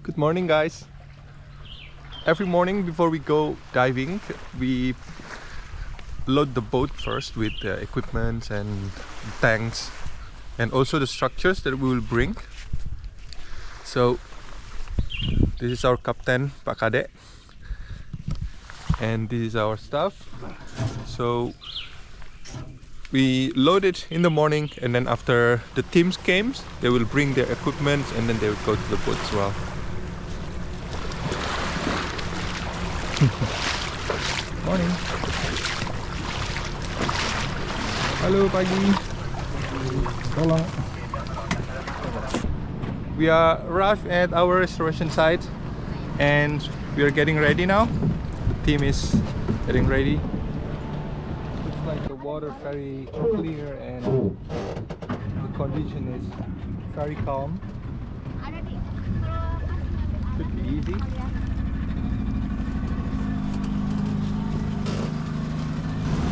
Good morning, guys. Every morning before we go diving, we load the boat first with the equipment and tanks and also the structures that we will bring. So this is our captain, Pak Kade, and this is our stuff. So we load it in the morning, and then after the teams came, they will bring their equipment and then they will go to the boat as well. Morning. Halo pagi. Tolong. We are arrived at our restoration site and we are getting ready now. The team is getting ready. Looks like the water very clear and the condition is very calm. Should be easy.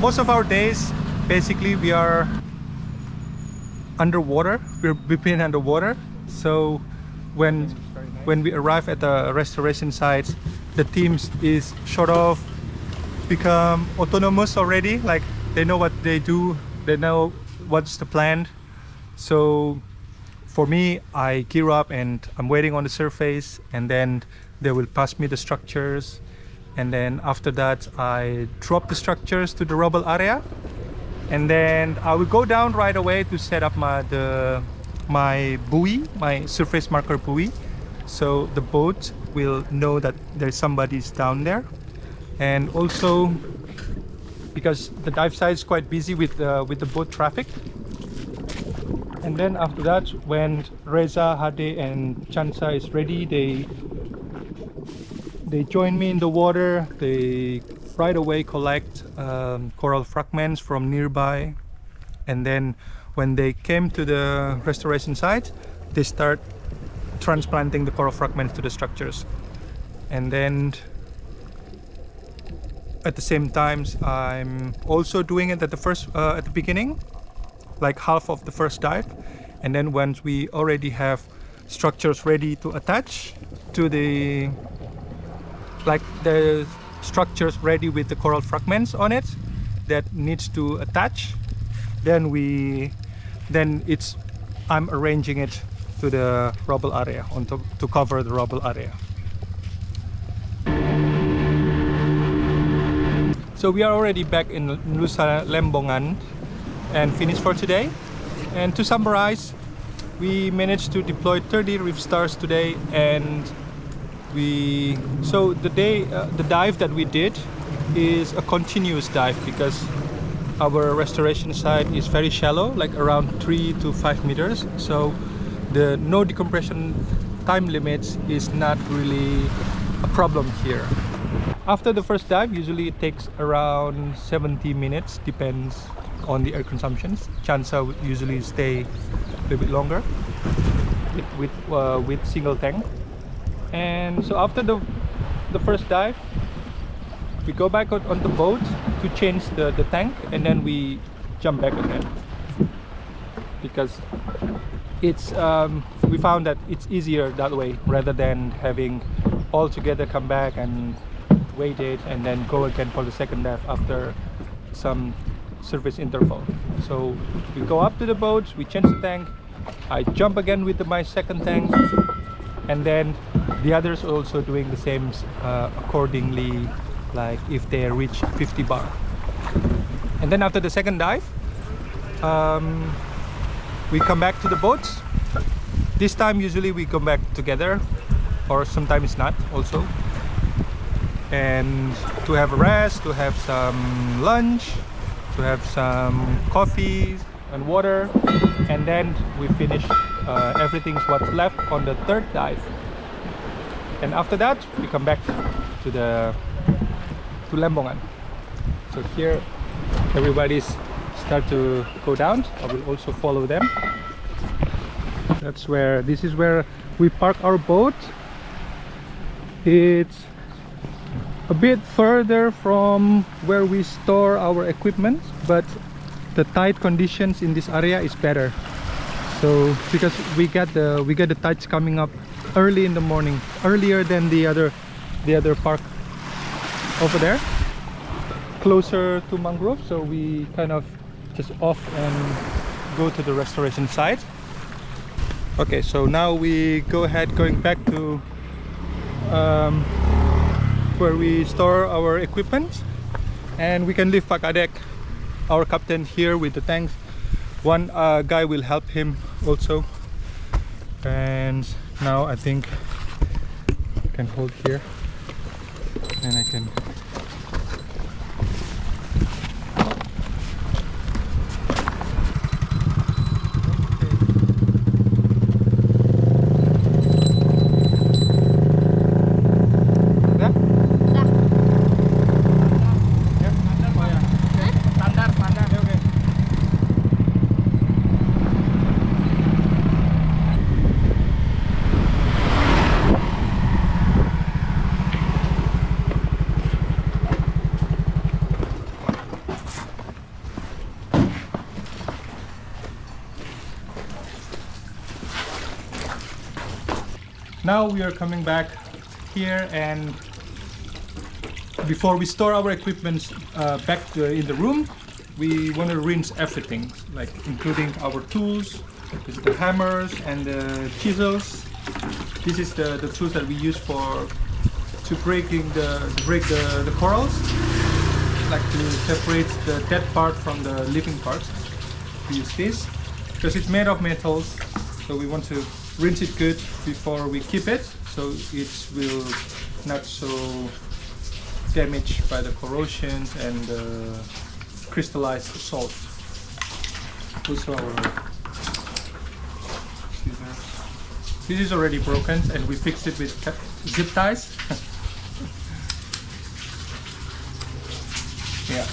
Most of our days, basically, we are underwater. We've been underwater. So when we arrive at the restoration sites, the teams is sort of become autonomous already. Like they know what they do, they know what's the plan. So for me, I gear up and I'm waiting on the surface, and then they will pass me the structures. And then after that, I drop the structures to the rubble area, and then I will go down right away to set up my buoy, my surface marker buoy, so the boat will know that there's somebody's down there. And also because the dive site is quite busy with the boat traffic. And then after that, when Reza, Hade and Chansa is ready, they join me in the water. They right away collect coral fragments from nearby, and then when they came to the restoration site, they start transplanting the coral fragments to the structures. And then at the same time, I'm also doing it at the beginning, like half of the first dive. And then once we already have structures ready to attach to the structures ready with the coral fragments on it that needs to attach, then I'm arranging it to the rubble area to cover the rubble area. So we are already back in Nusa Lembongan and finished for today. And to summarize, we managed to deploy 30 reef stars today, and the dive that we did is a continuous dive because our restoration site is very shallow, like around 3 to 5 meters. So the no decompression time limits is not really a problem here. After the first dive, usually it takes around 70 minutes, depends on the air consumptions. Chansa would usually stay a little bit longer with single tank. And so after the first dive, we go back on the boat to change the tank, and then we jump back again because it's we found that it's easier that way rather than having all together come back and wait it and then go again for the second dive after some surface interval. So we go up to the boat, we change the tank, I jump again with my second tank, and then the others also doing the same accordingly, like if they reach 50 bar. And then after the second dive, we come back to the boats. This time usually we come back together, or sometimes not also, and to have a rest, to have some lunch, to have some coffee and water, and then we finish everything's what's left on the third dive. And after that, we come back to Lembongan. So here, everybody's start to go down. I will also follow them. This is where we park our boat. It's a bit further from where we store our equipment, but the tide conditions in this area is better. So because we get the tides coming up early in the morning, earlier than the other park over there, closer to mangrove. So we kind of just off and go to the restoration site. Okay, so now we go ahead going back to where we store our equipment, and we can leave Pak Adek, our captain, here with the tanks. One guy will help him also, and now I think I can hold here and I can Now we are coming back here, and before we store our equipment back in the room, we want to rinse everything, like including our tools, the hammers and the chisels. This is the tools that we use to break the corals, like to separate the dead part from the living parts. We use this because it's made of metals, so we want to rinse it good before we keep it, so it will not so damaged by the corrosion and crystallized salt. Also our scissors. This is already broken and we fixed it with zip ties. Yeah.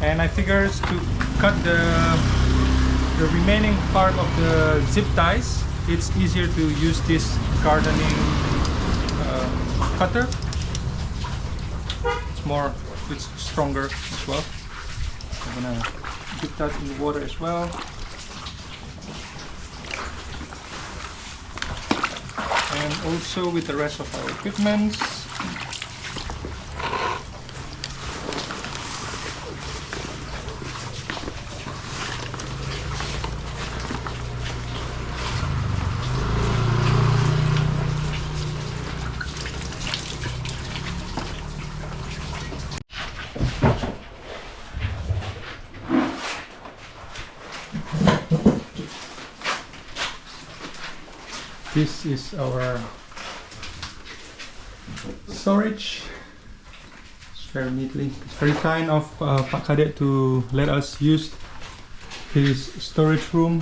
And I figured to cut the remaining part of the zip ties, it's easier to use this gardening cutter. It's stronger as well. I'm gonna dip that in the water as well. And also with the rest of our equipment. This is our storage. It's very neatly. It's very kind of Pak Kadek to let us use his storage room.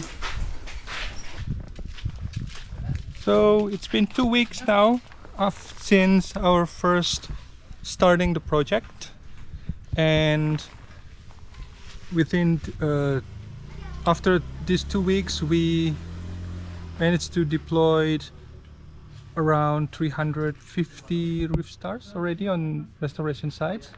So it's been 2 weeks now since our first starting the project, and within after these 2 weeks we managed to deploy around 350 reef stars already on restoration sites,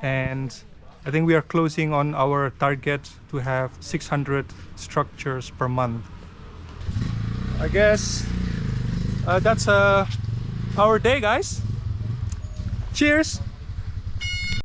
and I think we are closing on our target to have 600 structures per month. I guess that's our day, guys. Cheers.